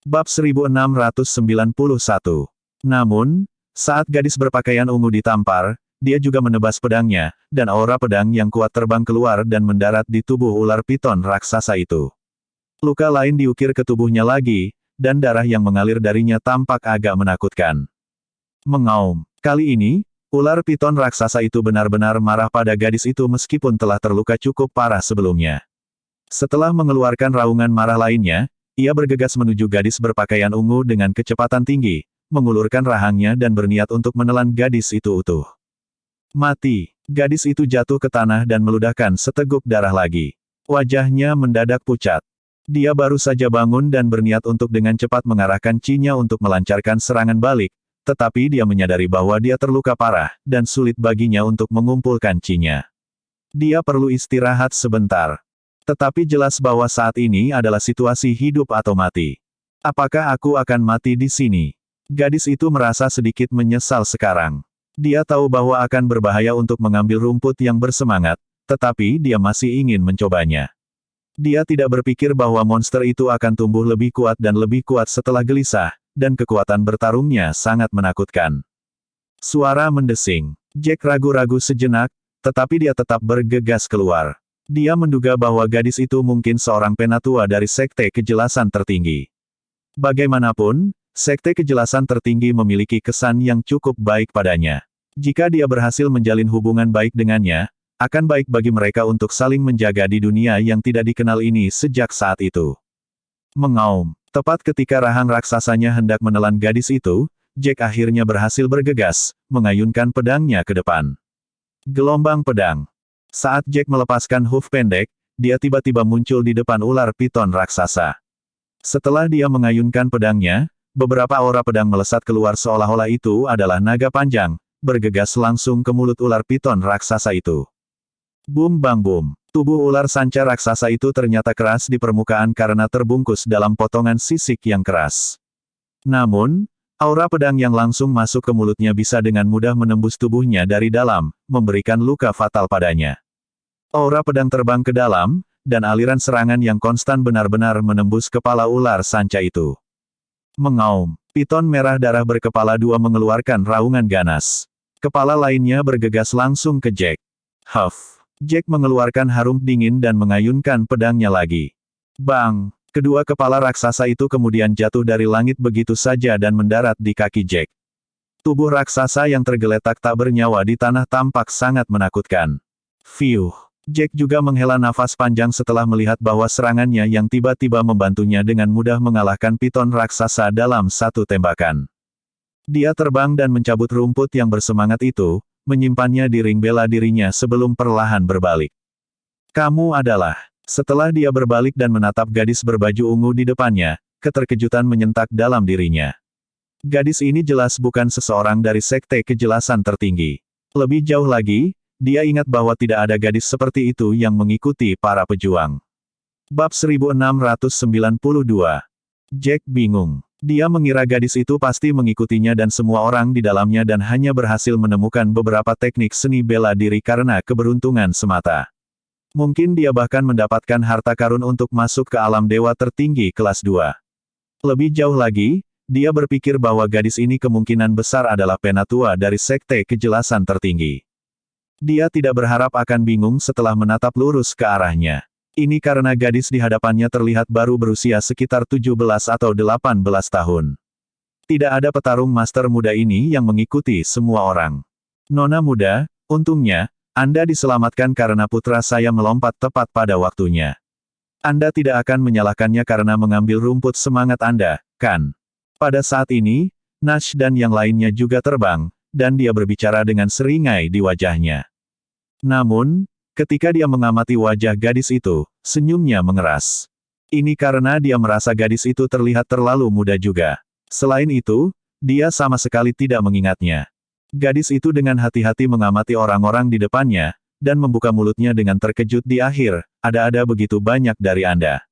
Bab 1691. Namun, saat gadis berpakaian ungu ditampar, dia juga menebas pedangnya, dan aura pedang yang kuat terbang keluar dan mendarat di tubuh ular piton raksasa itu. Luka lain diukir ke tubuhnya lagi, dan darah yang mengalir darinya tampak agak menakutkan. Mengaum. Kali ini, ular piton raksasa itu benar-benar marah pada gadis itu meskipun telah terluka cukup parah sebelumnya. Setelah mengeluarkan raungan marah lainnya, ia bergegas menuju gadis berpakaian ungu dengan kecepatan tinggi, mengulurkan rahangnya dan berniat untuk menelan gadis itu utuh. Mati. Gadis itu jatuh ke tanah dan meludahkan seteguk darah lagi. Wajahnya mendadak pucat. Dia baru saja bangun dan berniat untuk dengan cepat mengarahkan Cinya untuk melancarkan serangan balik, tetapi dia menyadari bahwa dia terluka parah, dan sulit baginya untuk mengumpulkan Cinya. Dia perlu istirahat sebentar. Tetapi jelas bahwa saat ini adalah situasi hidup atau mati. Apakah aku akan mati di sini? Gadis itu merasa sedikit menyesal sekarang. Dia tahu bahwa akan berbahaya untuk mengambil rumput yang bersemangat, tetapi dia masih ingin mencobanya. Dia tidak berpikir bahwa monster itu akan tumbuh lebih kuat dan lebih kuat setelah gelisah, dan kekuatan bertarungnya sangat menakutkan. Suara mendesing. Jack ragu-ragu sejenak, tetapi dia tetap bergegas keluar. Dia menduga bahwa gadis itu mungkin seorang penatua dari Sekte Kejelasan Tertinggi. Bagaimanapun, Sekte Kejelasan Tertinggi memiliki kesan yang cukup baik padanya. Jika dia berhasil menjalin hubungan baik dengannya, akan baik bagi mereka untuk saling menjaga di dunia yang tidak dikenal ini sejak saat itu. Mengaum. Tepat ketika rahang raksasanya hendak menelan gadis itu, Jack akhirnya berhasil bergegas, mengayunkan pedangnya ke depan. Gelombang pedang. Saat Jack melepaskan hoof pendek, dia tiba-tiba muncul di depan ular piton raksasa. Setelah dia mengayunkan pedangnya, beberapa aura pedang melesat keluar seolah-olah itu adalah naga panjang, bergegas langsung ke mulut ular piton raksasa itu. Bum bang bum. Tubuh ular sanca raksasa itu ternyata keras di permukaan karena terbungkus dalam potongan sisik yang keras. Namun, aura pedang yang langsung masuk ke mulutnya bisa dengan mudah menembus tubuhnya dari dalam, memberikan luka fatal padanya. Aura pedang terbang ke dalam, dan aliran serangan yang konstan benar-benar menembus kepala ular sanca itu. Mengaum. Piton merah darah berkepala dua mengeluarkan raungan ganas. Kepala lainnya bergegas langsung ke Jack. Huff. Jack mengeluarkan harum dingin dan mengayunkan pedangnya lagi. Bang! Kedua kepala raksasa itu kemudian jatuh dari langit begitu saja dan mendarat di kaki Jack. Tubuh raksasa yang tergeletak tak bernyawa di tanah tampak sangat menakutkan. Fiuh! Jack juga menghela nafas panjang setelah melihat bahwa serangannya yang tiba-tiba membantunya dengan mudah mengalahkan piton raksasa dalam satu tembakan. Dia terbang dan mencabut rumput yang bersemangat itu, menyimpannya di ring bela dirinya sebelum perlahan berbalik. Kamu adalah... Setelah dia berbalik dan menatap gadis berbaju ungu di depannya, keterkejutan menyentak dalam dirinya. Gadis ini jelas bukan seseorang dari Sekte Kejelasan Tertinggi. Lebih jauh lagi, dia ingat bahwa tidak ada gadis seperti itu yang mengikuti para pejuang. Bab 1692. Jack bingung. Dia mengira gadis itu pasti mengikutinya dan semua orang di dalamnya dan hanya berhasil menemukan beberapa teknik seni bela diri karena keberuntungan semata. Mungkin dia bahkan mendapatkan harta karun untuk masuk ke alam dewa tertinggi kelas 2. Lebih jauh lagi, dia berpikir bahwa gadis ini kemungkinan besar adalah penatua dari Sekte Kejelasan Tertinggi. Dia tidak berharap akan bingung setelah menatap lurus ke arahnya. Ini karena gadis di hadapannya terlihat baru berusia sekitar 17 atau 18 tahun. Tidak ada petarung master muda ini yang mengikuti semua orang. Nona muda, untungnya, Anda diselamatkan karena putra saya melompat tepat pada waktunya. Anda tidak akan menyalahkannya karena mengambil rumput semangat Anda, kan? Pada saat ini, Nash dan yang lainnya juga terbang, dan dia berbicara dengan seringai di wajahnya. Namun, ketika dia mengamati wajah gadis itu, senyumnya mengeras. Ini karena dia merasa gadis itu terlihat terlalu muda juga. Selain itu, dia sama sekali tidak mengingatnya. Gadis itu dengan hati-hati mengamati orang-orang di depannya, dan membuka mulutnya dengan terkejut di akhir, ada begitu banyak dari Anda.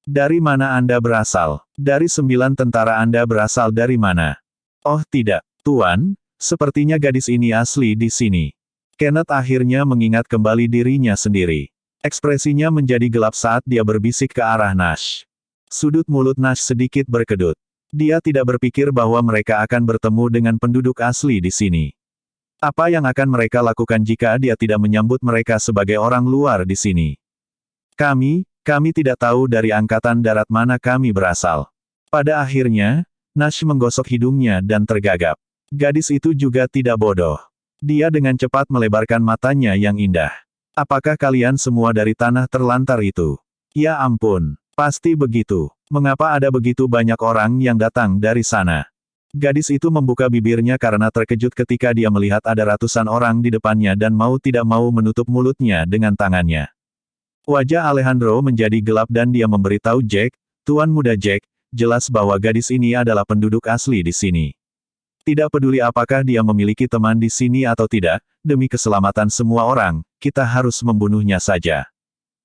Dari mana Anda berasal? Dari 9 tentara Anda berasal dari mana? Oh tidak, Tuan, sepertinya gadis ini asli di sini. Kenneth akhirnya mengingat kembali dirinya sendiri. Ekspresinya menjadi gelap saat dia berbisik ke arah Nash. Sudut mulut Nash sedikit berkedut. Dia tidak berpikir bahwa mereka akan bertemu dengan penduduk asli di sini. Apa yang akan mereka lakukan jika dia tidak menyambut mereka sebagai orang luar di sini? Kami tidak tahu dari angkatan darat mana kami berasal. Pada akhirnya, Nash menggosok hidungnya dan tergagap. Gadis itu juga tidak bodoh. Dia dengan cepat melebarkan matanya yang indah. Apakah kalian semua dari tanah terlantar itu? Ya ampun, pasti begitu. Mengapa ada begitu banyak orang yang datang dari sana? Gadis itu membuka bibirnya karena terkejut ketika dia melihat ada ratusan orang di depannya dan mau tidak mau menutup mulutnya dengan tangannya. Wajah Alejandro menjadi gelap dan dia memberitahu Jack, "Tuan Muda Jack, jelas bahwa gadis ini adalah penduduk asli di sini. Tidak peduli apakah dia memiliki teman di sini atau tidak, demi keselamatan semua orang, kita harus membunuhnya saja.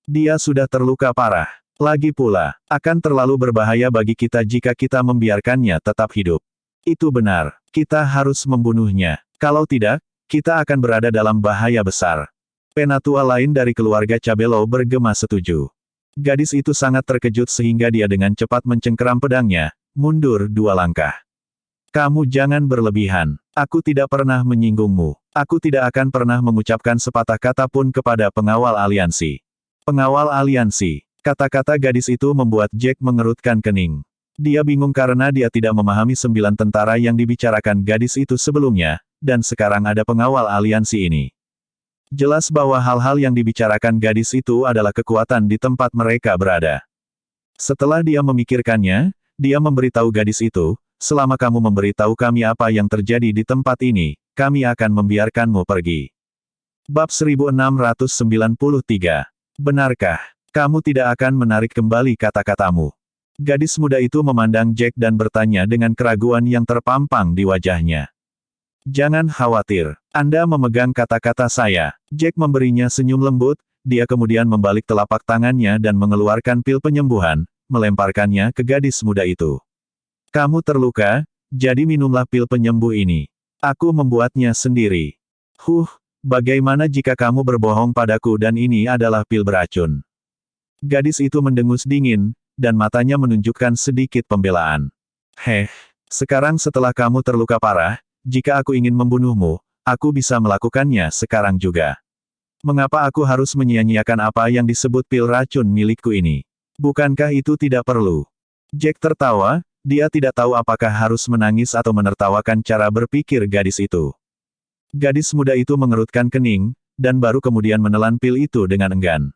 Dia sudah terluka parah. Lagi pula, akan terlalu berbahaya bagi kita jika kita membiarkannya tetap hidup. Itu benar, kita harus membunuhnya. Kalau tidak, kita akan berada dalam bahaya besar." Penatua lain dari keluarga Cabello bergema setuju. Gadis itu sangat terkejut sehingga dia dengan cepat mencengkeram pedangnya, mundur 2 langkah. "Kamu jangan berlebihan. Aku tidak pernah menyinggungmu. Aku tidak akan pernah mengucapkan sepatah kata pun kepada pengawal aliansi." Pengawal aliansi. Kata-kata gadis itu membuat Jack mengerutkan kening. Dia bingung karena dia tidak memahami 9 tentara yang dibicarakan gadis itu sebelumnya, dan sekarang ada pengawal aliansi ini. Jelas bahwa hal-hal yang dibicarakan gadis itu adalah kekuatan di tempat mereka berada. Setelah dia memikirkannya, dia memberitahu gadis itu, "Selama kamu memberitahu kami apa yang terjadi di tempat ini, kami akan membiarkanmu pergi." Bab 1693. Benarkah? Kamu tidak akan menarik kembali kata-katamu. Gadis muda itu memandang Jack dan bertanya dengan keraguan yang terpampang di wajahnya. "Jangan khawatir. Anda memegang kata-kata saya." Jack memberinya senyum lembut, dia kemudian membalik telapak tangannya dan mengeluarkan pil penyembuhan, melemparkannya ke gadis muda itu. "Kamu terluka, jadi minumlah pil penyembuh ini. Aku membuatnya sendiri." Bagaimana jika kamu berbohong padaku dan ini adalah pil beracun?" Gadis itu mendengus dingin, dan matanya menunjukkan sedikit pembelaan. Sekarang setelah kamu terluka parah, jika aku ingin membunuhmu, aku bisa melakukannya sekarang juga. Mengapa aku harus menyia-nyiakan apa yang disebut pil racun milikku ini? Bukankah itu tidak perlu?" Jack tertawa, dia tidak tahu apakah harus menangis atau menertawakan cara berpikir gadis itu. Gadis muda itu mengerutkan kening, dan baru kemudian menelan pil itu dengan enggan.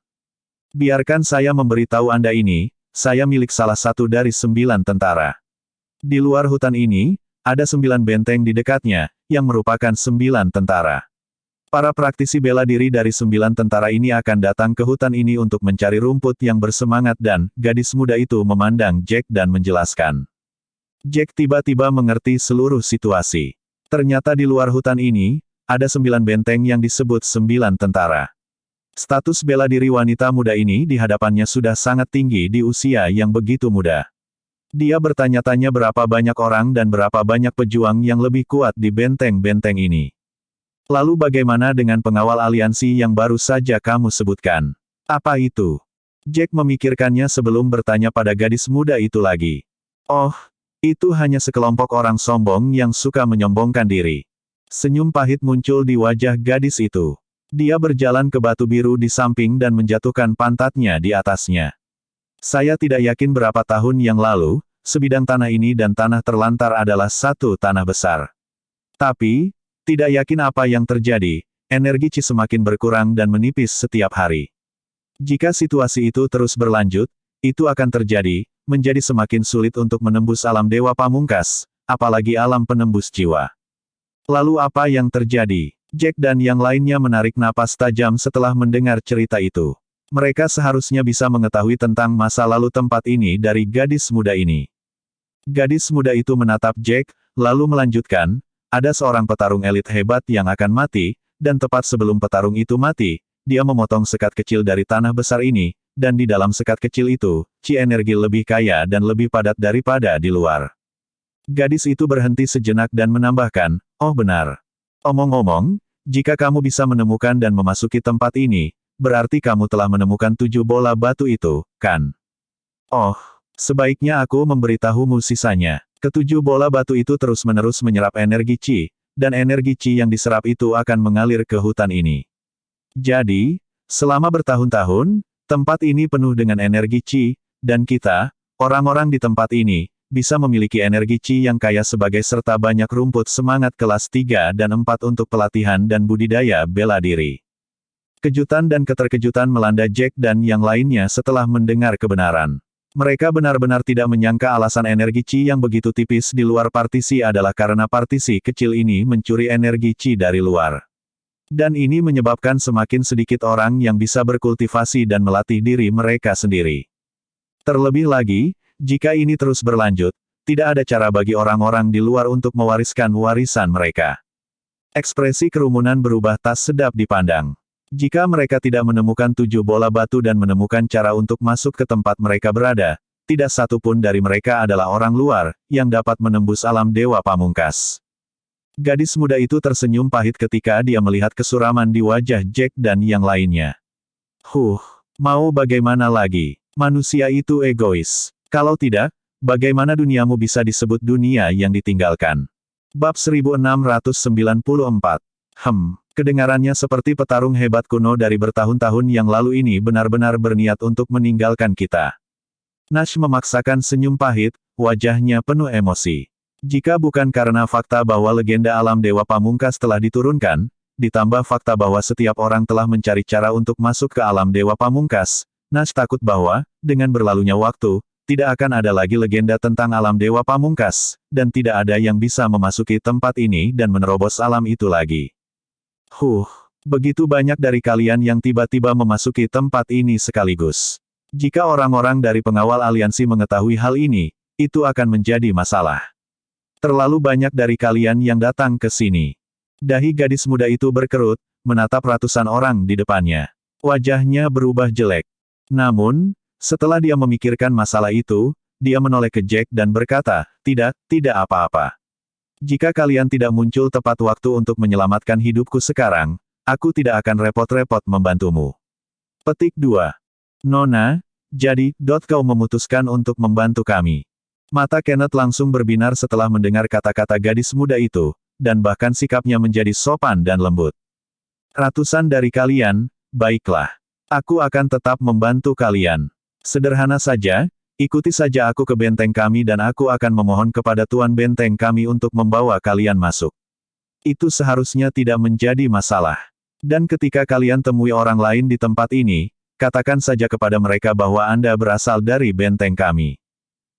"Biarkan saya memberitahu Anda ini, saya milik salah satu dari 9 tentara. Di luar hutan ini, ada 9 benteng di dekatnya, yang merupakan 9 tentara. Para praktisi bela diri dari 9 tentara ini akan datang ke hutan ini untuk mencari rumput yang bersemangat dan," gadis muda itu memandang Jack dan menjelaskan. Jack tiba-tiba mengerti seluruh situasi. Ternyata di luar hutan ini, ada 9 benteng yang disebut 9 tentara. Status bela diri wanita muda ini di hadapannya sudah sangat tinggi di usia yang begitu muda. Dia bertanya-tanya berapa banyak orang dan berapa banyak pejuang yang lebih kuat di benteng-benteng ini. "Lalu bagaimana dengan pengawal aliansi yang baru saja kamu sebutkan? Apa itu?" Jack memikirkannya sebelum bertanya pada gadis muda itu lagi. "Oh, itu hanya sekelompok orang sombong yang suka menyombongkan diri." Senyum pahit muncul di wajah gadis itu. Dia berjalan ke batu biru di samping dan menjatuhkan pantatnya di atasnya. "Saya tidak yakin berapa tahun yang lalu, sebidang tanah ini dan tanah terlantar adalah satu tanah besar. Tapi, tidak yakin apa yang terjadi, energi Qi semakin berkurang dan menipis setiap hari. Jika situasi itu terus berlanjut, itu akan terjadi, menjadi semakin sulit untuk menembus alam dewa pamungkas, apalagi alam penembus jiwa." "Lalu apa yang terjadi?" Jack dan yang lainnya menarik napas tajam setelah mendengar cerita itu. Mereka seharusnya bisa mengetahui tentang masa lalu tempat ini dari gadis muda ini. Gadis muda itu menatap Jack, lalu melanjutkan, "Ada seorang petarung elit hebat yang akan mati, dan tepat sebelum petarung itu mati, dia memotong sekat kecil dari tanah besar ini, dan di dalam sekat kecil itu, Qi energi lebih kaya dan lebih padat daripada di luar." Gadis itu berhenti sejenak dan menambahkan, "Oh benar. Omong-omong, jika kamu bisa menemukan dan memasuki tempat ini, berarti kamu telah menemukan 7 bola batu itu, kan?" "Oh, Sebaiknya aku memberitahumu sisanya. Ketujuh bola batu itu terus-menerus menyerap energi Qi, dan energi Qi yang diserap itu akan mengalir ke hutan ini. Jadi, selama bertahun-tahun, tempat ini penuh dengan energi Qi, dan kita, orang-orang di tempat ini, bisa memiliki energi Qi yang kaya sebagai serta banyak rumput semangat kelas 3 dan 4 untuk pelatihan dan budidaya bela diri. Kejutan dan keterkejutan melanda Jack dan yang lainnya setelah mendengar kebenaran. Mereka benar-benar tidak menyangka alasan energi Qi yang begitu tipis di luar partisi adalah karena partisi kecil ini mencuri energi Qi dari luar. Dan ini menyebabkan semakin sedikit orang yang bisa berkultivasi dan melatih diri mereka sendiri. Terlebih lagi, jika ini terus berlanjut, tidak ada cara bagi orang-orang di luar untuk mewariskan warisan mereka. Ekspresi kerumunan berubah tak sedap dipandang. Jika mereka tidak menemukan 7 bola batu dan menemukan cara untuk masuk ke tempat mereka berada, tidak satu pun dari mereka adalah orang luar, yang dapat menembus alam Dewa Pamungkas. Gadis muda itu tersenyum pahit ketika dia melihat kesuraman di wajah Jack dan yang lainnya. Mau bagaimana lagi? Manusia itu egois. Kalau tidak, bagaimana duniamu bisa disebut dunia yang ditinggalkan? Bab 1694. Kedengarannya seperti petarung hebat kuno dari bertahun-tahun yang lalu ini benar-benar berniat untuk meninggalkan kita. Nash memaksakan senyum pahit, wajahnya penuh emosi. Jika bukan karena fakta bahwa legenda alam Dewa Pamungkas telah diturunkan, ditambah fakta bahwa setiap orang telah mencari cara untuk masuk ke alam Dewa Pamungkas, Nash takut bahwa, dengan berlalunya waktu, tidak akan ada lagi legenda tentang alam Dewa Pamungkas, dan tidak ada yang bisa memasuki tempat ini dan menerobos alam itu lagi. Begitu banyak dari kalian yang tiba-tiba memasuki tempat ini sekaligus. Jika orang-orang dari pengawal aliansi mengetahui hal ini, itu akan menjadi masalah. Terlalu banyak dari kalian yang datang ke sini. Dahi gadis muda itu berkerut, menatap ratusan orang di depannya. Wajahnya berubah jelek. Namun, setelah dia memikirkan masalah itu, dia menoleh ke Jack dan berkata, tidak apa-apa. Jika kalian tidak muncul tepat waktu untuk menyelamatkan hidupku sekarang, aku tidak akan repot-repot membantumu. Petik 2. Nona, jadi, kau memutuskan untuk membantu kami. Mata Kenneth langsung berbinar setelah mendengar kata-kata gadis muda itu, dan bahkan sikapnya menjadi sopan dan lembut. Ratusan dari kalian, baiklah. Aku akan tetap membantu kalian. Sederhana saja, ikuti saja aku ke benteng kami dan aku akan memohon kepada Tuan Benteng kami untuk membawa kalian masuk. Itu seharusnya tidak menjadi masalah. Dan ketika kalian temui orang lain di tempat ini, katakan saja kepada mereka bahwa Anda berasal dari benteng kami.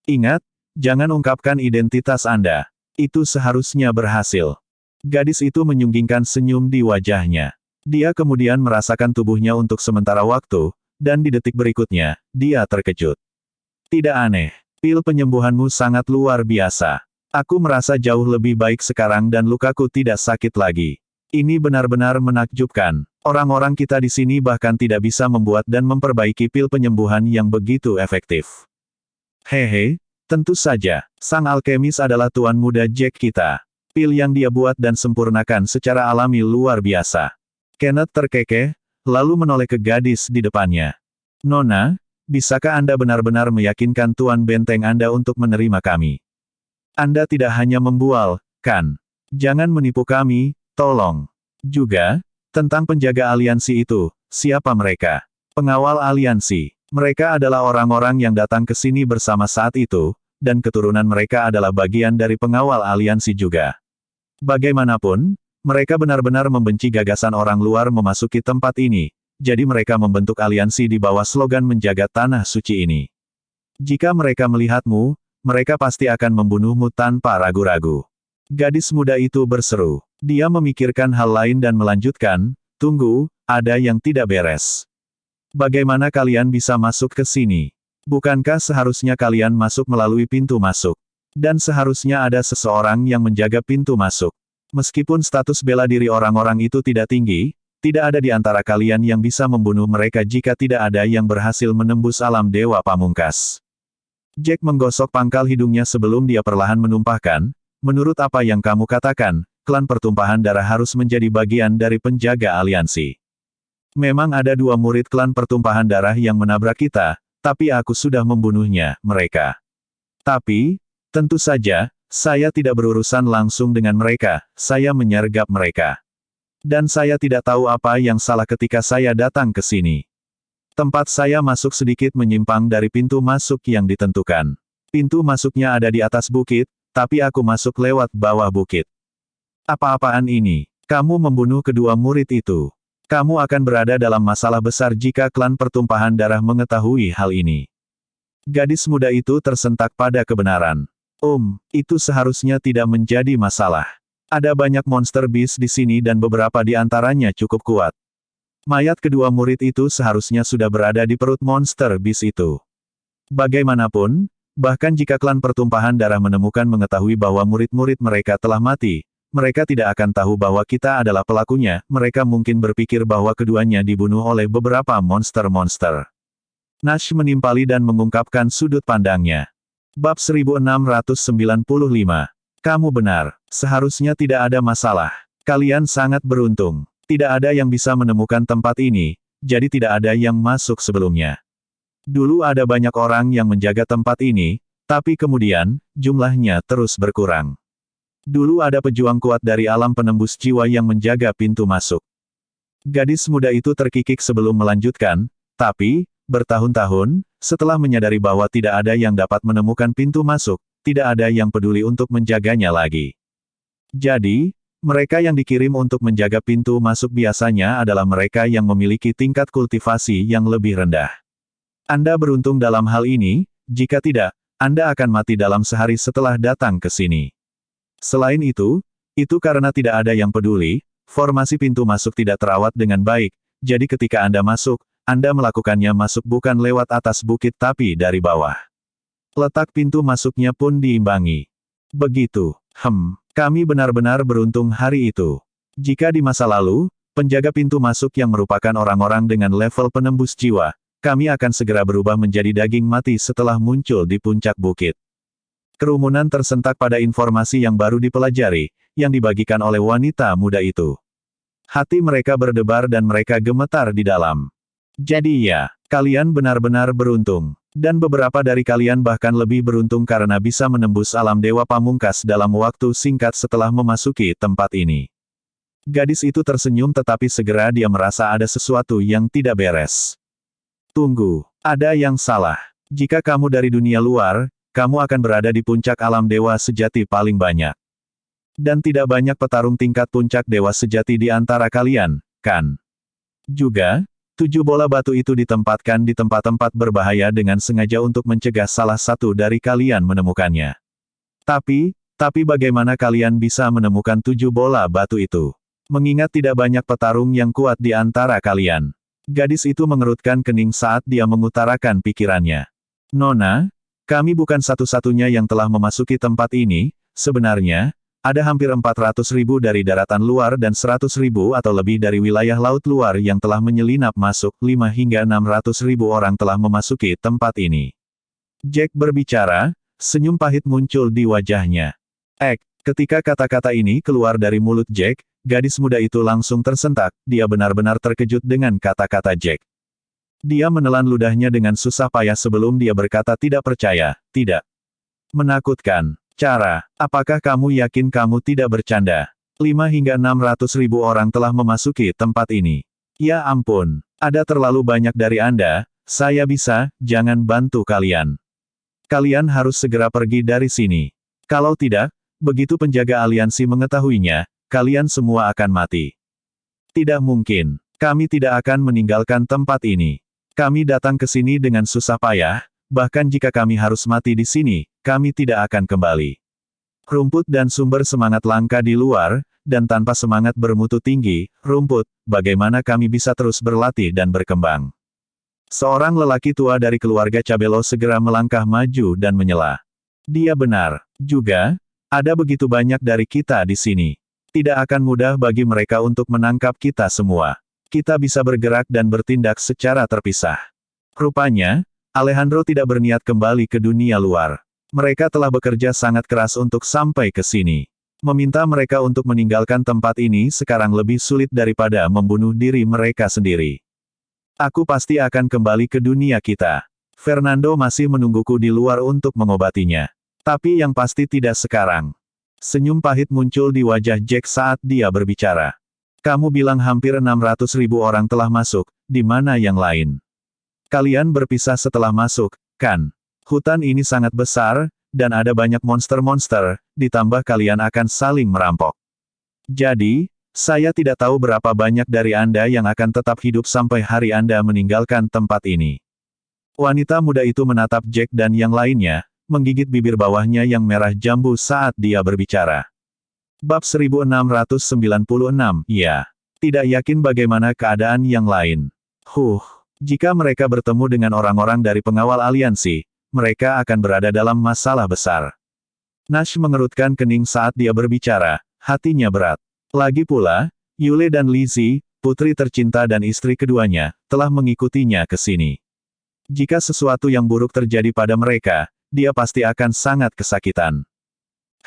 Ingat, jangan ungkapkan identitas Anda. Itu seharusnya berhasil. Gadis itu menyunggingkan senyum di wajahnya. Dia kemudian merasakan tubuhnya untuk sementara waktu, dan di detik berikutnya, dia terkejut. Tidak aneh. Pil penyembuhanmu sangat luar biasa. Aku merasa jauh lebih baik sekarang dan lukaku tidak sakit lagi. Ini benar-benar menakjubkan. Orang-orang kita di sini bahkan tidak bisa membuat dan memperbaiki pil penyembuhan yang begitu efektif. Hehe, tentu saja, sang alkemis adalah tuan muda Jack kita. Pil yang dia buat dan sempurnakan secara alami luar biasa. Kenneth terkekeh, lalu menoleh ke gadis di depannya. Nona, bisakah Anda benar-benar meyakinkan Tuan Benteng Anda untuk menerima kami? Anda tidak hanya membual, kan? Jangan menipu kami, tolong. Juga, tentang penjaga aliansi itu, siapa mereka? Pengawal aliansi. Mereka adalah orang-orang yang datang ke sini bersama saat itu, dan keturunan mereka adalah bagian dari pengawal aliansi juga. Bagaimanapun, mereka benar-benar membenci gagasan orang luar memasuki tempat ini, jadi mereka membentuk aliansi di bawah slogan menjaga tanah suci ini. Jika mereka melihatmu, mereka pasti akan membunuhmu tanpa ragu-ragu. Gadis muda itu berseru. Dia memikirkan hal lain dan melanjutkan, tunggu, ada yang tidak beres. Bagaimana kalian bisa masuk ke sini? Bukankah seharusnya kalian masuk melalui pintu masuk? Dan seharusnya ada seseorang yang menjaga pintu masuk. Meskipun status bela diri orang-orang itu tidak tinggi, tidak ada di antara kalian yang bisa membunuh mereka jika tidak ada yang berhasil menembus alam Dewa Pamungkas. Jack menggosok pangkal hidungnya sebelum dia perlahan menumpahkan, menurut apa yang kamu katakan, klan pertumpahan darah harus menjadi bagian dari penjaga aliansi. Memang ada 2 murid klan pertumpahan darah yang menabrak kita, Tapi aku sudah membunuhnya, mereka. Tapi, tentu saja, saya tidak berurusan langsung dengan mereka, saya menyergap mereka. Dan saya tidak tahu apa yang salah ketika saya datang ke sini. Tempat saya masuk sedikit menyimpang dari pintu masuk yang ditentukan. Pintu masuknya ada di atas bukit, tapi aku masuk lewat bawah bukit. Apa-apaan ini? Kamu membunuh kedua murid itu. Kamu akan berada dalam masalah besar jika klan pertumpahan darah mengetahui hal ini. Gadis muda itu tersentak pada kebenaran. Itu seharusnya tidak menjadi masalah. Ada banyak monster beast di sini dan beberapa di antaranya cukup kuat. Mayat kedua murid itu seharusnya sudah berada di perut monster beast itu. Bagaimanapun, bahkan jika klan pertumpahan darah mengetahui bahwa murid-murid mereka telah mati, mereka tidak akan tahu bahwa kita adalah pelakunya, mereka mungkin berpikir bahwa keduanya dibunuh oleh beberapa monster-monster. Nash menimpali dan mengungkapkan sudut pandangnya. Bab 1695. Kamu benar, seharusnya tidak ada masalah. Kalian sangat beruntung. Tidak ada yang bisa menemukan tempat ini, jadi tidak ada yang masuk sebelumnya. Dulu ada banyak orang yang menjaga tempat ini, tapi kemudian, jumlahnya terus berkurang. Dulu ada pejuang kuat dari alam penembus jiwa yang menjaga pintu masuk. Gadis muda itu terkikik sebelum melanjutkan, tapi, bertahun-tahun, setelah menyadari bahwa tidak ada yang dapat menemukan pintu masuk, tidak ada yang peduli untuk menjaganya lagi. Jadi, mereka yang dikirim untuk menjaga pintu masuk biasanya adalah mereka yang memiliki tingkat kultivasi yang lebih rendah. Anda beruntung dalam hal ini, jika tidak, Anda akan mati dalam sehari setelah datang ke sini. Selain itu karena tidak ada yang peduli, formasi pintu masuk tidak terawat dengan baik, jadi ketika Anda masuk, Anda melakukannya masuk bukan lewat atas bukit tapi dari bawah. Letak pintu masuknya pun diimbangi. Begitu. Kami benar-benar beruntung hari itu. Jika di masa lalu, penjaga pintu masuk yang merupakan orang-orang dengan level penembus jiwa, kami akan segera berubah menjadi daging mati setelah muncul di puncak bukit. Kerumunan tersentak pada informasi yang baru dipelajari, yang dibagikan oleh wanita muda itu. Hati mereka berdebar dan mereka gemetar di dalam. Jadi ya, kalian benar-benar beruntung. Dan beberapa dari kalian bahkan lebih beruntung karena bisa menembus alam dewa pamungkas dalam waktu singkat setelah memasuki tempat ini. Gadis itu tersenyum tetapi segera dia merasa ada sesuatu yang tidak beres. Tunggu, ada yang salah. Jika kamu dari dunia luar, kamu akan berada di puncak alam dewa sejati paling banyak. Dan tidak banyak petarung tingkat puncak dewa sejati di antara kalian, kan? Juga, 7 bola batu itu ditempatkan di tempat-tempat berbahaya dengan sengaja untuk mencegah salah satu dari kalian menemukannya. Tapi bagaimana kalian bisa menemukan 7 bola batu itu? Mengingat tidak banyak petarung yang kuat di antara kalian. Gadis itu mengerutkan kening saat dia mengutarakan pikirannya. Nona, kami bukan satu-satunya yang telah memasuki tempat ini, sebenarnya, ada hampir 400.000 dari daratan luar dan 100.000 atau lebih dari wilayah laut luar yang telah menyelinap masuk, 5 hingga 600.000 orang telah memasuki tempat ini. Jack berbicara, senyum pahit muncul di wajahnya. Ketika kata-kata ini keluar dari mulut Jack, gadis muda itu langsung tersentak, dia benar-benar terkejut dengan kata-kata Jack. Dia menelan ludahnya dengan susah payah sebelum dia berkata tidak percaya, tidak. Menakutkan. Apakah kamu yakin kamu tidak bercanda? 5 hingga 600.000 orang telah memasuki tempat ini. Ya ampun, ada terlalu banyak dari Anda, saya bisa, jangan bantu kalian. Kalian harus segera pergi dari sini. Kalau tidak, begitu penjaga aliansi mengetahuinya, kalian semua akan mati. Tidak mungkin, kami tidak akan meninggalkan tempat ini. Kami datang ke sini dengan susah payah, bahkan jika kami harus mati di sini, kami tidak akan kembali. Rumput dan sumber semangat langka di luar, dan tanpa semangat bermutu tinggi, rumput, bagaimana kami bisa terus berlatih dan berkembang? Seorang lelaki tua dari keluarga Cabelo segera melangkah maju dan menyela. Dia benar. Juga, ada begitu banyak dari kita di sini. Tidak akan mudah bagi mereka untuk menangkap kita semua. Kita bisa bergerak dan bertindak secara terpisah. Rupanya, Alejandro tidak berniat kembali ke dunia luar. Mereka telah bekerja sangat keras untuk sampai ke sini. Meminta mereka untuk meninggalkan tempat ini sekarang lebih sulit daripada membunuh diri mereka sendiri. Aku pasti akan kembali ke dunia kita. Fernando masih menungguku di luar untuk mengobatinya. Tapi yang pasti tidak sekarang. Senyum pahit muncul di wajah Jack saat dia berbicara. Kamu bilang hampir 600.000 orang telah masuk, di mana yang lain? Kalian berpisah setelah masuk, kan? Hutan ini sangat besar, dan ada banyak monster-monster, ditambah kalian akan saling merampok. Jadi, saya tidak tahu berapa banyak dari Anda yang akan tetap hidup sampai hari Anda meninggalkan tempat ini. Wanita muda itu menatap Jack dan yang lainnya, menggigit bibir bawahnya yang merah jambu saat dia berbicara. Bab 1696, ya. Tidak yakin bagaimana keadaan yang lain. Jika mereka bertemu dengan orang-orang dari pengawal aliansi, mereka akan berada dalam masalah besar. Nash mengerutkan kening saat dia berbicara, hatinya berat. Lagi pula, Yule dan Lizzie, putri tercinta dan istri keduanya, telah mengikutinya ke sini. Jika sesuatu yang buruk terjadi pada mereka, dia pasti akan sangat kesakitan.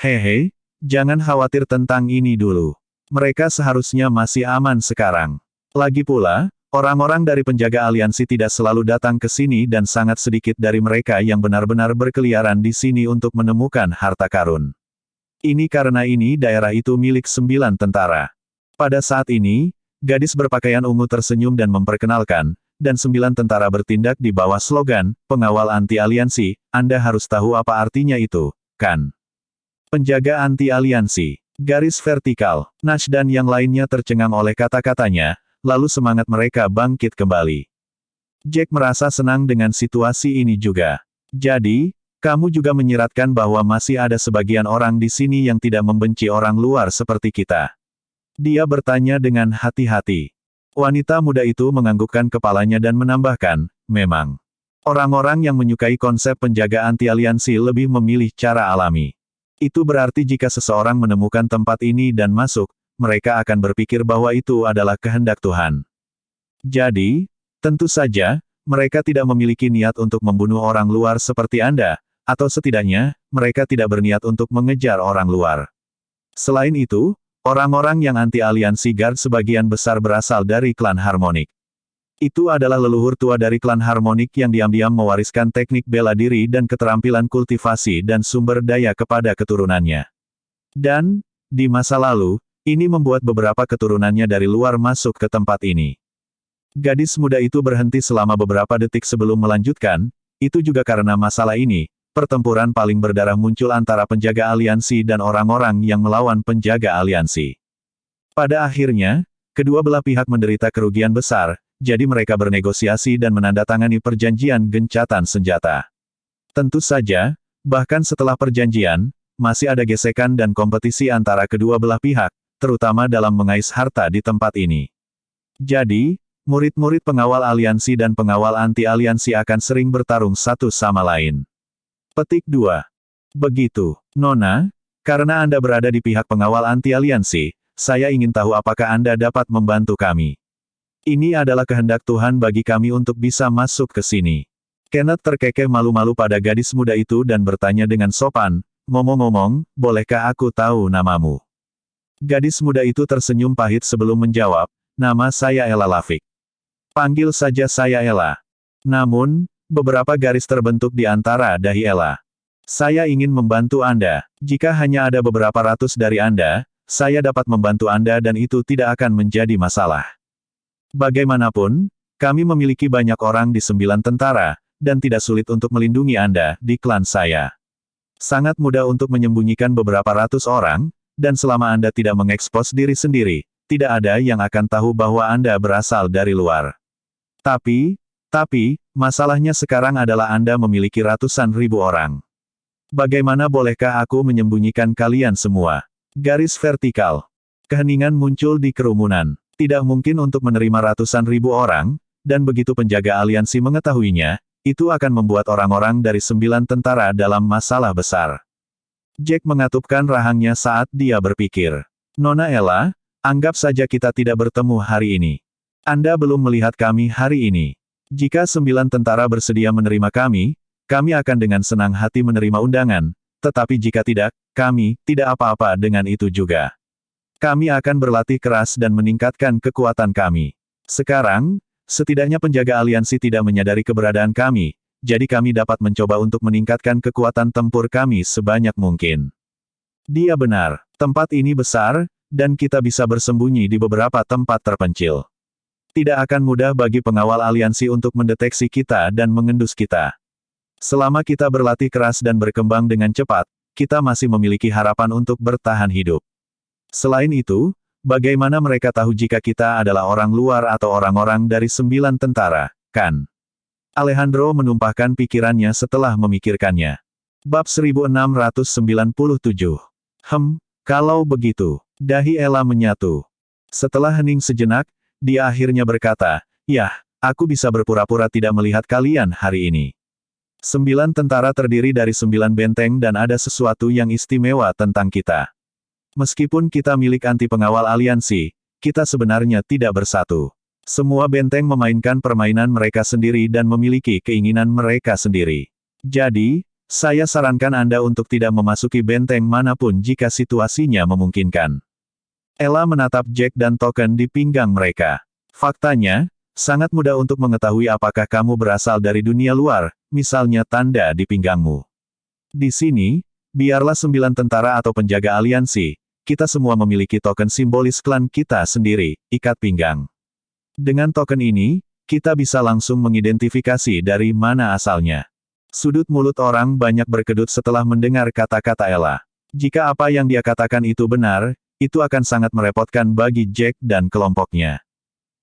Hehe, jangan khawatir tentang ini dulu. Mereka seharusnya masih aman sekarang. Lagi pula, orang-orang dari penjaga aliansi tidak selalu datang ke sini dan sangat sedikit dari mereka yang benar-benar berkeliaran di sini untuk menemukan harta karun. Ini karena ini daerah itu milik 9 tentara. Pada saat ini, gadis berpakaian ungu tersenyum dan memperkenalkan, dan 9 tentara bertindak di bawah slogan, pengawal anti-aliansi, Anda harus tahu apa artinya itu, kan? Penjaga anti-aliansi. Garis vertikal. Nash dan yang lainnya tercengang oleh kata-katanya, lalu semangat mereka bangkit kembali. Jack merasa senang dengan situasi ini juga. Jadi, kamu juga menyiratkan bahwa masih ada sebagian orang di sini yang tidak membenci orang luar seperti kita. Dia bertanya dengan hati-hati. Wanita muda itu menganggukkan kepalanya dan menambahkan, memang. Orang-orang yang menyukai konsep penjaga anti-aliansi lebih memilih cara alami. Itu berarti jika seseorang menemukan tempat ini dan masuk, mereka akan berpikir bahwa itu adalah kehendak Tuhan. Jadi, tentu saja, mereka tidak memiliki niat untuk membunuh orang luar seperti Anda, atau setidaknya, mereka tidak berniat untuk mengejar orang luar. Selain itu, orang-orang yang anti-aliansi Guard sebagian besar berasal dari klan Harmonik. Itu adalah leluhur tua dari klan Harmonik yang diam-diam mewariskan teknik bela diri dan keterampilan kultivasi dan sumber daya kepada keturunannya. Dan, di masa lalu, ini membuat beberapa keturunannya dari luar masuk ke tempat ini. Gadis muda itu berhenti selama beberapa detik sebelum melanjutkan, itu juga karena masalah ini, pertempuran paling berdarah muncul antara penjaga aliansi dan orang-orang yang melawan penjaga aliansi. Pada akhirnya, kedua belah pihak menderita kerugian besar, jadi mereka bernegosiasi dan menandatangani perjanjian gencatan senjata. Tentu saja, bahkan setelah perjanjian, masih ada gesekan dan kompetisi antara kedua belah pihak, terutama dalam mengais harta di tempat ini. Jadi, murid-murid pengawal aliansi dan pengawal anti-aliansi akan sering bertarung satu sama lain. Petik 2. Begitu, Nona, karena Anda berada di pihak pengawal anti-aliansi, saya ingin tahu apakah Anda dapat membantu kami. Ini adalah kehendak Tuhan bagi kami untuk bisa masuk ke sini. Kenneth terkekeh malu-malu pada gadis muda itu dan bertanya dengan sopan, ngomong-ngomong, bolehkah aku tahu namamu? Gadis muda itu tersenyum pahit sebelum menjawab, nama saya Ella Lafik. Panggil saja saya Ella. Namun, beberapa garis terbentuk di antara dahi Ella. Saya ingin membantu Anda. Jika hanya ada beberapa ratus dari Anda, saya dapat membantu Anda dan itu tidak akan menjadi masalah. Bagaimanapun, kami memiliki banyak orang di 9 tentara, dan tidak sulit untuk melindungi Anda di klan saya. Sangat mudah untuk menyembunyikan beberapa ratus orang, dan selama Anda tidak mengekspos diri sendiri, tidak ada yang akan tahu bahwa Anda berasal dari luar. Tapi, masalahnya sekarang adalah Anda memiliki ratusan ribu orang. Bagaimana bolehkah aku menyembunyikan kalian semua? Garis vertikal. Keheningan muncul di kerumunan. Tidak mungkin untuk menerima ratusan ribu orang, dan begitu penjaga aliansi mengetahuinya, itu akan membuat orang-orang dari 9 tentara dalam masalah besar. Jack mengatupkan rahangnya saat dia berpikir. Nona Ella, anggap saja kita tidak bertemu hari ini. Anda belum melihat kami hari ini. Jika 9 tentara bersedia menerima kami akan dengan senang hati menerima undangan, tetapi jika tidak, kami tidak apa-apa dengan itu juga. Kami akan berlatih keras dan meningkatkan kekuatan kami. Sekarang, setidaknya penjaga aliansi tidak menyadari keberadaan kami, jadi kami dapat mencoba untuk meningkatkan kekuatan tempur kami sebanyak mungkin. Dia benar, tempat ini besar, dan kita bisa bersembunyi di beberapa tempat terpencil. Tidak akan mudah bagi pengawal aliansi untuk mendeteksi kita dan mengendus kita. Selama kita berlatih keras dan berkembang dengan cepat, kita masih memiliki harapan untuk bertahan hidup. Selain itu, bagaimana mereka tahu jika kita adalah orang luar atau orang-orang dari 9 tentara, kan? Alejandro menumpahkan pikirannya setelah memikirkannya. Bab 1697. Kalau begitu, dahi Ella menyatu. Setelah hening sejenak, dia akhirnya berkata, "Yah, aku bisa berpura-pura tidak melihat kalian hari ini. 9 tentara terdiri dari 9 benteng dan ada sesuatu yang istimewa tentang kita. Meskipun kita milik anti pengawal aliansi, kita sebenarnya tidak bersatu. Semua benteng memainkan permainan mereka sendiri dan memiliki keinginan mereka sendiri. Jadi, saya sarankan Anda untuk tidak memasuki benteng manapun jika situasinya memungkinkan." Ella menatap Jack dan token di pinggang mereka. Faktanya, sangat mudah untuk mengetahui apakah kamu berasal dari dunia luar, misalnya tanda di pinggangmu. Di sini, biarlah 9 tentara atau penjaga aliansi, kita semua memiliki token simbolis klan kita sendiri, ikat pinggang. Dengan token ini, kita bisa langsung mengidentifikasi dari mana asalnya. Sudut mulut orang banyak berkedut setelah mendengar kata-kata Ella. Jika apa yang dia katakan itu benar, itu akan sangat merepotkan bagi Jack dan kelompoknya.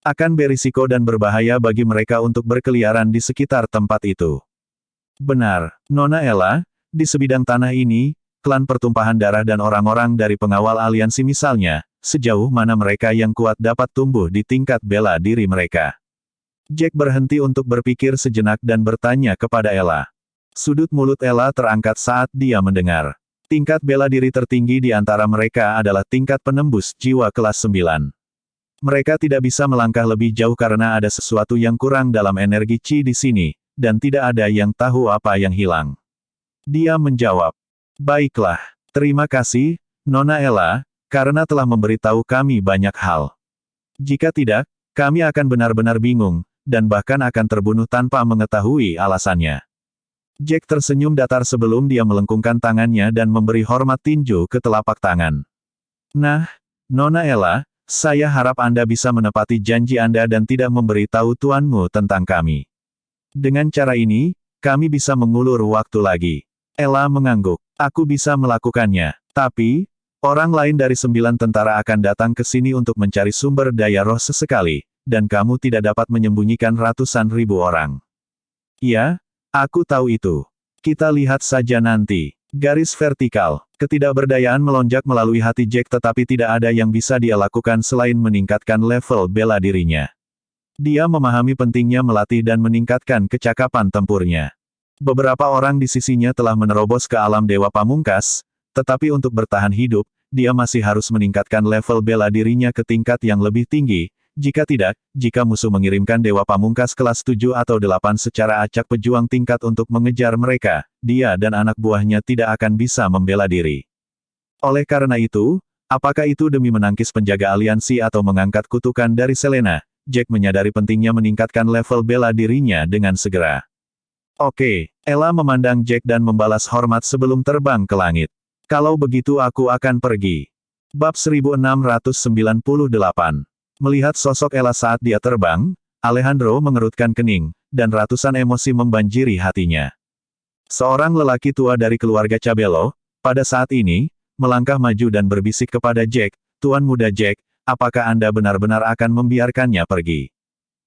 Akan berisiko dan berbahaya bagi mereka untuk berkeliaran di sekitar tempat itu. Benar, Nona Ella, di sebidang tanah ini, klan pertumpahan darah dan orang-orang dari pengawal aliansi misalnya, sejauh mana mereka yang kuat dapat tumbuh di tingkat bela diri mereka. Jack berhenti untuk berpikir sejenak dan bertanya kepada Ella. Sudut mulut Ella terangkat saat dia mendengar. Tingkat bela diri tertinggi di antara mereka adalah tingkat penembus jiwa kelas 9. Mereka tidak bisa melangkah lebih jauh karena ada sesuatu yang kurang dalam energi Qi di sini, dan tidak ada yang tahu apa yang hilang. Dia menjawab, "Baiklah, terima kasih, Nona Ella, karena telah memberitahu kami banyak hal. Jika tidak, kami akan benar-benar bingung, dan bahkan akan terbunuh tanpa mengetahui alasannya." Jack tersenyum datar sebelum dia melengkungkan tangannya dan memberi hormat tinju ke telapak tangan. "Nah, Nona Ella, saya harap Anda bisa menepati janji Anda dan tidak memberitahu tuanmu tentang kami. Dengan cara ini, kami bisa mengulur waktu lagi." Ella mengangguk. "Aku bisa melakukannya. Tapi, orang lain dari 9 tentara akan datang ke sini untuk mencari sumber daya roh sesekali, dan kamu tidak dapat menyembunyikan ratusan ribu orang." "Ya, aku tahu itu. Kita lihat saja nanti." Garis vertikal. Ketidakberdayaan melonjak melalui hati Jack tetapi tidak ada yang bisa dia lakukan selain meningkatkan level bela dirinya. Dia memahami pentingnya melatih dan meningkatkan kecakapan tempurnya. Beberapa orang di sisinya telah menerobos ke alam Dewa Pamungkas, tetapi untuk bertahan hidup, dia masih harus meningkatkan level bela dirinya ke tingkat yang lebih tinggi. Jika tidak, jika musuh mengirimkan Dewa Pamungkas kelas 7 atau 8 secara acak pejuang tingkat untuk mengejar mereka, dia dan anak buahnya tidak akan bisa membela diri. Oleh karena itu, apakah itu demi menangkis penjaga aliansi atau mengangkat kutukan dari Selena, Jack menyadari pentingnya meningkatkan level bela dirinya dengan segera. "Oke," Ella memandang Jack dan membalas hormat sebelum terbang ke langit. "Kalau begitu aku akan pergi." Bab 1698. Melihat sosok Ella saat dia terbang, Alejandro mengerutkan kening, dan ratusan emosi membanjiri hatinya. Seorang lelaki tua dari keluarga Cabello, pada saat ini, melangkah maju dan berbisik kepada Jack, "Tuan muda Jack, apakah Anda benar-benar akan membiarkannya pergi?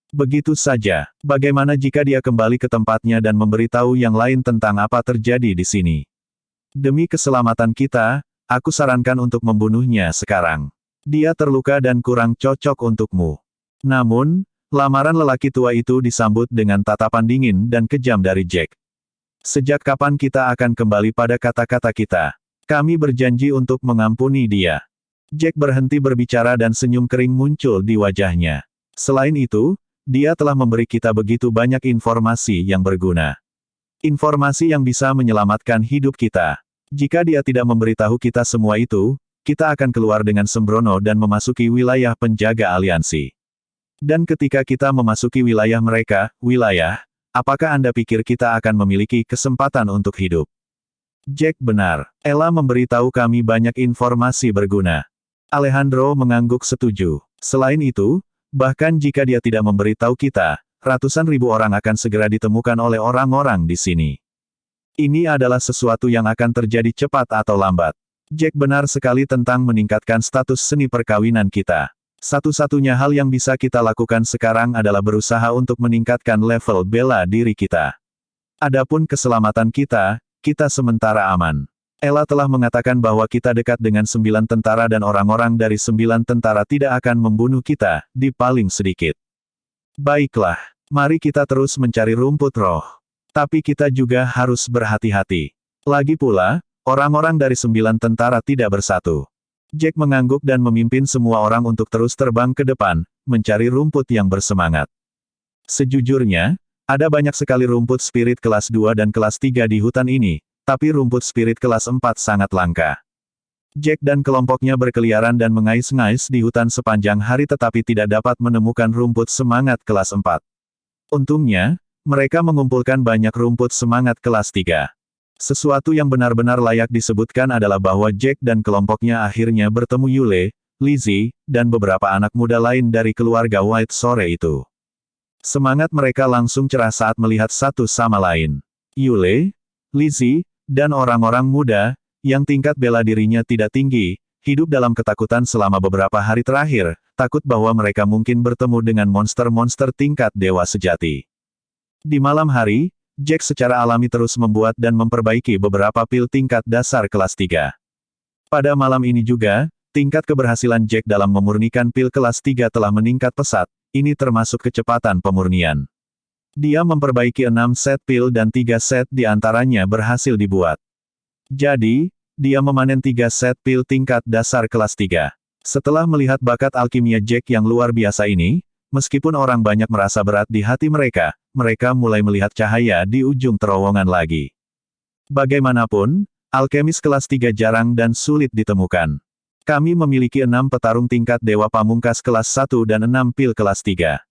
Begitu saja, bagaimana jika dia kembali ke tempatnya dan memberitahu yang lain tentang apa terjadi di sini? Demi keselamatan kita, aku sarankan untuk membunuhnya sekarang. Dia terluka dan kurang cocok untukmu." Namun, lamaran lelaki tua itu disambut dengan tatapan dingin dan kejam dari Jack. "Sejak kapan kita akan kembali pada kata-kata kita? Kami berjanji untuk mengampuni dia." Jack berhenti berbicara dan senyum kering muncul di wajahnya. "Selain itu, dia telah memberi kita begitu banyak informasi yang berguna. Informasi yang bisa menyelamatkan hidup kita. Jika dia tidak memberitahu kita semua itu, kita akan keluar dengan sembrono dan memasuki wilayah penjaga aliansi. Dan ketika kita memasuki wilayah mereka, Apakah Anda pikir kita akan memiliki kesempatan untuk hidup? Jack benar. Ella memberitahu kami banyak informasi berguna. Alejandro mengangguk setuju. Selain itu, bahkan jika dia tidak memberitahu kita, ratusan ribu orang akan segera ditemukan oleh orang-orang di sini. Ini adalah sesuatu yang akan terjadi cepat atau lambat. Jack benar sekali tentang meningkatkan status seni perkawinan kita. Satu-satunya hal yang bisa kita lakukan sekarang adalah berusaha untuk meningkatkan level bela diri kita. Adapun keselamatan kita, kita sementara aman. Ella telah mengatakan bahwa kita dekat dengan 9 tentara dan orang-orang dari 9 tentara tidak akan membunuh kita, di paling sedikit. Baiklah, mari kita terus mencari rumput roh. Tapi kita juga harus berhati-hati. Lagi pula, orang-orang dari 9 tentara tidak bersatu. Jack mengangguk dan memimpin semua orang untuk terus terbang ke depan, mencari rumput yang bersemangat. Sejujurnya, ada banyak sekali rumput spirit kelas 2 dan kelas 3 di hutan ini, tapi rumput spirit kelas 4 sangat langka. Jack dan kelompoknya berkeliaran dan mengais-ngais di hutan sepanjang hari tetapi tidak dapat menemukan rumput semangat kelas 4. Untungnya, mereka mengumpulkan banyak rumput semangat kelas 3. Sesuatu yang benar-benar layak disebutkan adalah bahwa Jack dan kelompoknya akhirnya bertemu Yule, Lizzie, dan beberapa anak muda lain dari keluarga White sore itu. Semangat mereka langsung cerah saat melihat satu sama lain. Yule, Lizzie, dan orang-orang muda, yang tingkat bela dirinya tidak tinggi, hidup dalam ketakutan selama beberapa hari terakhir, takut bahwa mereka mungkin bertemu dengan monster-monster tingkat dewa sejati. Di malam hari, Jack secara alami terus membuat dan memperbaiki beberapa pil tingkat dasar kelas 3. Pada malam ini juga, tingkat keberhasilan Jack dalam memurnikan pil kelas 3 telah meningkat pesat, ini termasuk kecepatan pemurnian. Dia memperbaiki 6 set pil dan 3 set di antaranya berhasil dibuat. Jadi, dia memanen 3 set pil tingkat dasar kelas 3. Setelah melihat bakat alkimia Jack yang luar biasa ini, meskipun orang banyak merasa berat di hati mereka, mereka mulai melihat cahaya di ujung terowongan lagi. Bagaimanapun, alkemis kelas 3 jarang dan sulit ditemukan. Kami memiliki 6 petarung tingkat dewa pamungkas kelas 1 dan 6 pil kelas 3.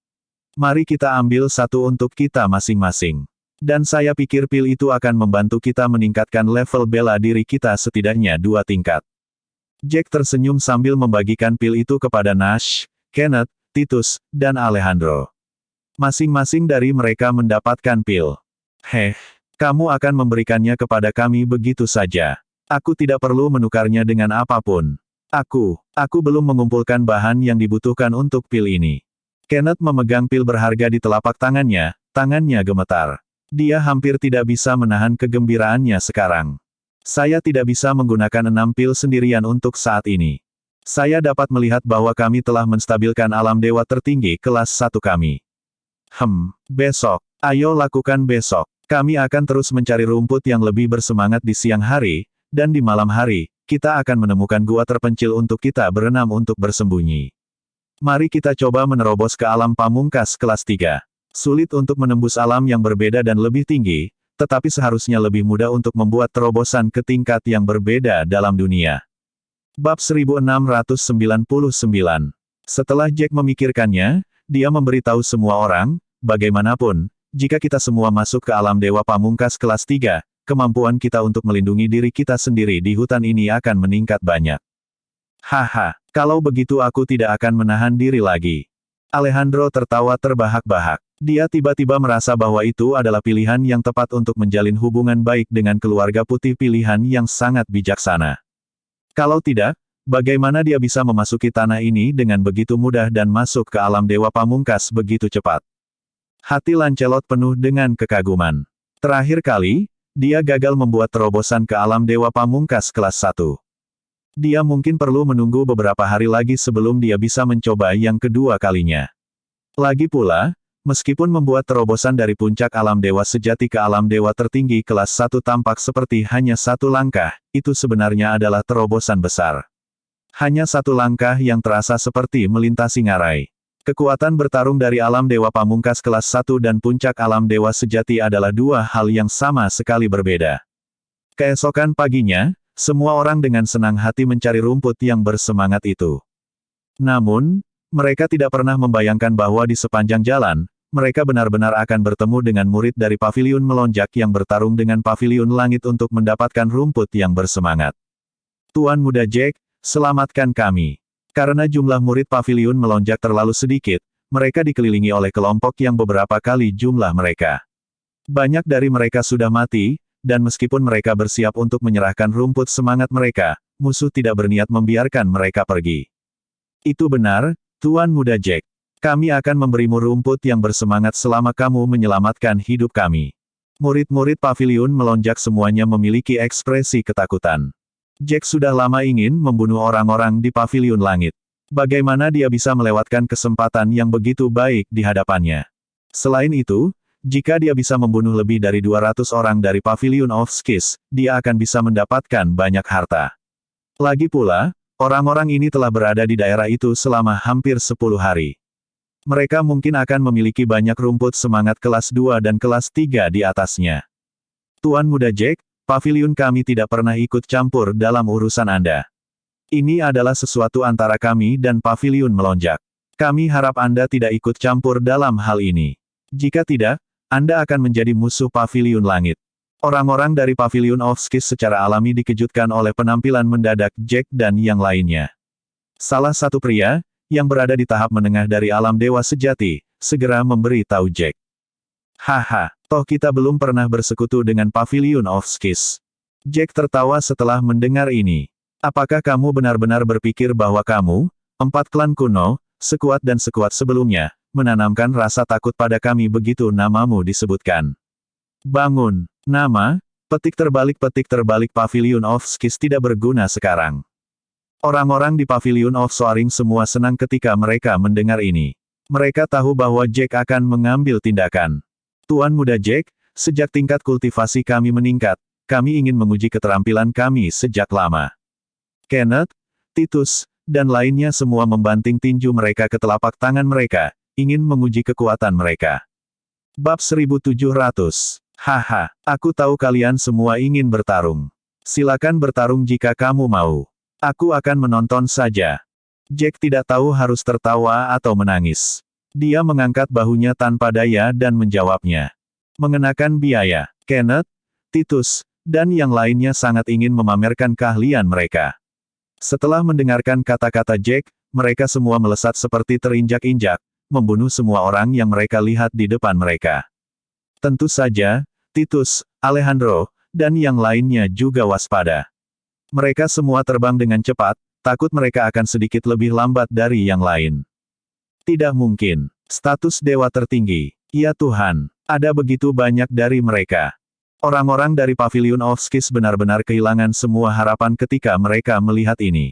Mari kita ambil satu untuk kita masing-masing. Dan saya pikir pil itu akan membantu kita meningkatkan level bela diri kita setidaknya 2 tingkat. Jack tersenyum sambil membagikan pil itu kepada Nash, Kenneth, Titus, dan Alejandro. Masing-masing dari mereka mendapatkan pil. Kamu akan memberikannya kepada kami begitu saja. Aku tidak perlu menukarnya dengan apapun. Aku belum mengumpulkan bahan yang dibutuhkan untuk pil ini. Kenneth memegang pil berharga di telapak tangannya gemetar. Dia hampir tidak bisa menahan kegembiraannya sekarang. Saya tidak bisa menggunakan 6 pil sendirian untuk saat ini. Saya dapat melihat bahwa kami telah menstabilkan alam dewa tertinggi kelas 1 kami. Besok. Ayo lakukan besok. Kami akan terus mencari rumput yang lebih bersemangat di siang hari, dan di malam hari, kita akan menemukan gua terpencil untuk kita berenam untuk bersembunyi. Mari kita coba menerobos ke alam pamungkas kelas 3. Sulit untuk menembus alam yang berbeda dan lebih tinggi, tetapi seharusnya lebih mudah untuk membuat terobosan ke tingkat yang berbeda dalam dunia. Bab 1699. Setelah Jack memikirkannya, dia memberitahu semua orang, bagaimanapun, jika kita semua masuk ke alam dewa pamungkas kelas 3, kemampuan kita untuk melindungi diri kita sendiri di hutan ini akan meningkat banyak. Kalau begitu aku tidak akan menahan diri lagi. Alejandro tertawa terbahak-bahak. Dia tiba-tiba merasa bahwa itu adalah pilihan yang tepat untuk menjalin hubungan baik dengan keluarga putih, pilihan yang sangat bijaksana. Kalau tidak, bagaimana dia bisa memasuki tanah ini dengan begitu mudah dan masuk ke alam dewa pamungkas begitu cepat? Hati Lancelot penuh dengan kekaguman. Terakhir kali, dia gagal membuat terobosan ke alam dewa pamungkas kelas 1. Dia mungkin perlu menunggu beberapa hari lagi sebelum dia bisa mencoba yang kedua kalinya. Lagi pula, meskipun membuat terobosan dari puncak alam dewa sejati ke alam dewa tertinggi kelas 1 tampak seperti hanya satu langkah, itu sebenarnya adalah terobosan besar. Hanya satu langkah yang terasa seperti melintasi ngarai. Kekuatan bertarung dari alam dewa pamungkas kelas 1 dan puncak alam dewa sejati adalah dua hal yang sama sekali berbeda. Keesokan paginya, semua orang dengan senang hati mencari rumput yang bersemangat itu. Namun, mereka tidak pernah membayangkan bahwa di sepanjang jalan, mereka benar-benar akan bertemu dengan murid dari Paviliun Melonjak yang bertarung dengan Paviliun Langit untuk mendapatkan rumput yang bersemangat. Tuan Muda Jack, selamatkan kami. Karena jumlah murid Paviliun Melonjak terlalu sedikit, mereka dikelilingi oleh kelompok yang beberapa kali jumlah mereka. Banyak dari mereka sudah mati, dan meskipun mereka bersiap untuk menyerahkan rumput semangat mereka, musuh tidak berniat membiarkan mereka pergi. Itu benar, Tuan Muda Jack. Kami akan memberimu rumput yang bersemangat selama kamu menyelamatkan hidup kami. Murid-murid Paviliun Melonjak semuanya memiliki ekspresi ketakutan. Jack sudah lama ingin membunuh orang-orang di Paviliun Langit. Bagaimana dia bisa melewatkan kesempatan yang begitu baik di hadapannya? Selain itu, jika dia bisa membunuh lebih dari 200 orang dari Pavilion of Skis, dia akan bisa mendapatkan banyak harta. Lagi pula, orang-orang ini telah berada di daerah itu selama hampir 10 hari. Mereka mungkin akan memiliki banyak rumput semangat kelas 2 dan kelas 3 di atasnya. Tuan Muda Jack, Paviliun kami tidak pernah ikut campur dalam urusan Anda. Ini adalah sesuatu antara kami dan Paviliun Melonjak. Kami harap Anda tidak ikut campur dalam hal ini. Jika tidak, Anda akan menjadi musuh Paviliun Langit. Orang-orang dari Pavilion of Skis secara alami dikejutkan oleh penampilan mendadak Jack dan yang lainnya. Salah satu pria, yang berada di tahap menengah dari alam dewa sejati, segera memberi tahu Jack. Haha, toh kita belum pernah bersekutu dengan Pavilion of Skis. Jack tertawa setelah mendengar ini. Apakah kamu benar-benar berpikir bahwa kamu, 4 klan kuno, sekuat dan sekuat sebelumnya, menanamkan rasa takut pada kami begitu namamu disebutkan? Bangun, nama, petik terbalik Pavilion of Skis tidak berguna sekarang. Orang-orang di Pavilion of Soaring semua senang ketika mereka mendengar ini. Mereka tahu bahwa Jack akan mengambil tindakan. Tuan Muda Jack, sejak tingkat kultivasi kami meningkat, kami ingin menguji keterampilan kami sejak lama. Kenneth, Titus, dan lainnya semua membanting tinju mereka ke telapak tangan mereka, ingin menguji kekuatan mereka. Bab 1700. Haha, aku tahu kalian semua ingin bertarung. Silakan bertarung jika kamu mau. Aku akan menonton saja. Jack tidak tahu harus tertawa atau menangis. Dia mengangkat bahunya tanpa daya dan menjawabnya. Mengenakan biaya, Kenneth, Titus, dan yang lainnya sangat ingin memamerkan keahlian mereka. Setelah mendengarkan kata-kata Jack, mereka semua melesat seperti terinjak-injak, membunuh semua orang yang mereka lihat di depan mereka. Tentu saja, Titus, Alejandro, dan yang lainnya juga waspada. Mereka semua terbang dengan cepat, takut mereka akan sedikit lebih lambat dari yang lain. Tidak mungkin. Status dewa tertinggi. Ya Tuhan, ada begitu banyak dari mereka. Orang-orang dari Pavilion of Skis benar-benar kehilangan semua harapan ketika mereka melihat ini.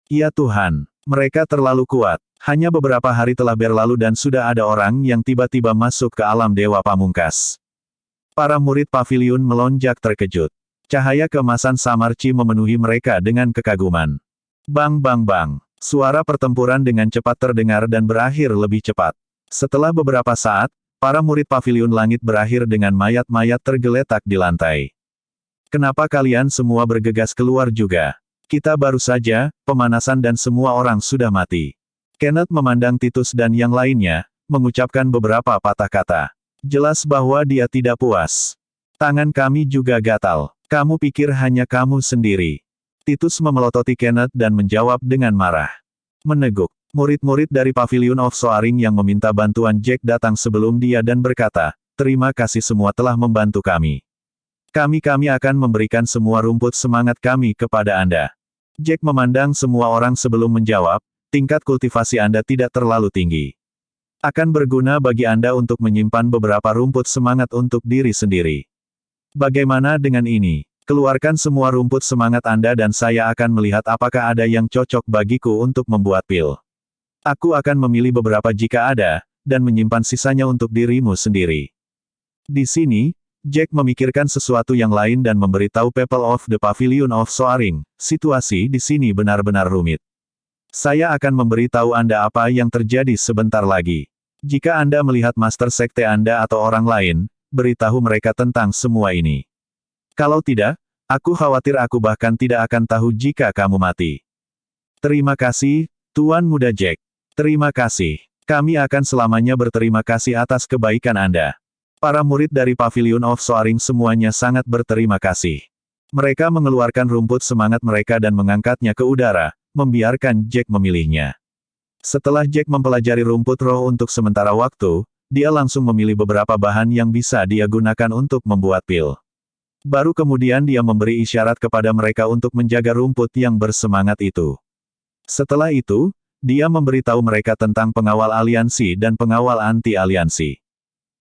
Ya Tuhan, mereka terlalu kuat. Hanya beberapa hari telah berlalu dan sudah ada orang yang tiba-tiba masuk ke alam dewa pamungkas. Para murid Pavilion Melonjak terkejut. Cahaya keemasan Samarci memenuhi mereka dengan kekaguman. Bang bang bang. Suara pertempuran dengan cepat terdengar dan berakhir lebih cepat. Setelah beberapa saat, para murid Pavilion Langit berakhir dengan mayat-mayat tergeletak di lantai. Kenapa kalian semua bergegas keluar juga? Kita baru saja, pemanasan dan semua orang sudah mati. Kenneth memandang Titus dan yang lainnya, mengucapkan beberapa patah kata. Jelas bahwa dia tidak puas. Tangan kami juga gatal. Kamu pikir hanya kamu sendiri. Titus memelototi Kenneth dan menjawab dengan marah. Meneguk. Murid-murid dari Pavilion of Soaring yang meminta bantuan Jack datang sebelum dia dan berkata, terima kasih semua telah membantu kami. Kami akan memberikan semua rumput semangat kami kepada Anda. Jack memandang semua orang sebelum menjawab, tingkat kultivasi Anda tidak terlalu tinggi. Akan berguna bagi Anda untuk menyimpan beberapa rumput semangat untuk diri sendiri. Bagaimana dengan ini? Keluarkan semua rumput semangat Anda dan saya akan melihat apakah ada yang cocok bagiku untuk membuat pil. Aku akan memilih beberapa jika ada, dan menyimpan sisanya untuk dirimu sendiri. Di sini, Jack memikirkan sesuatu yang lain dan memberitahu People of the Pavilion of Soaring, situasi di sini benar-benar rumit. Saya akan memberitahu Anda apa yang terjadi sebentar lagi. Jika Anda melihat master sekte Anda atau orang lain, beritahu mereka tentang semua ini. Kalau tidak, aku khawatir aku bahkan tidak akan tahu jika kamu mati. Terima kasih, Tuan Muda Jack. Terima kasih. Kami akan selamanya berterima kasih atas kebaikan Anda. Para murid dari Pavilion of Soaring semuanya sangat berterima kasih. Mereka mengeluarkan rumput semangat mereka dan mengangkatnya ke udara, membiarkan Jack memilihnya. Setelah Jack mempelajari rumput roh untuk sementara waktu, dia langsung memilih beberapa bahan yang bisa dia gunakan untuk membuat pil. Baru kemudian dia memberi isyarat kepada mereka untuk menjaga rumput yang bersemangat itu. Setelah itu, dia memberitahu mereka tentang pengawal aliansi dan pengawal anti-aliansi.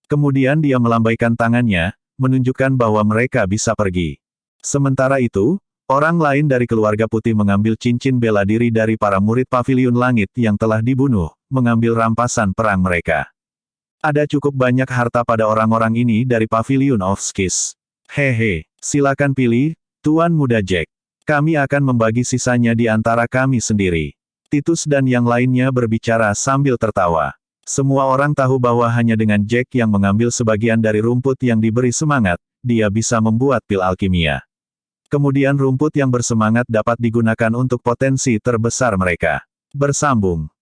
Kemudian dia melambaikan tangannya, menunjukkan bahwa mereka bisa pergi. Sementara itu, orang lain dari keluarga putih mengambil cincin bela diri dari para murid Paviliun Langit yang telah dibunuh, mengambil rampasan perang mereka. Ada cukup banyak harta pada orang-orang ini dari Pavilion of Skis. Hehe, silakan pilih, Tuan Muda Jack. Kami akan membagi sisanya di antara kami sendiri. Titus dan yang lainnya berbicara sambil tertawa. Semua orang tahu bahwa hanya dengan Jack yang mengambil sebagian dari rumput yang diberi semangat, dia bisa membuat pil alkimia. Kemudian rumput yang bersemangat dapat digunakan untuk potensi terbesar mereka. Bersambung.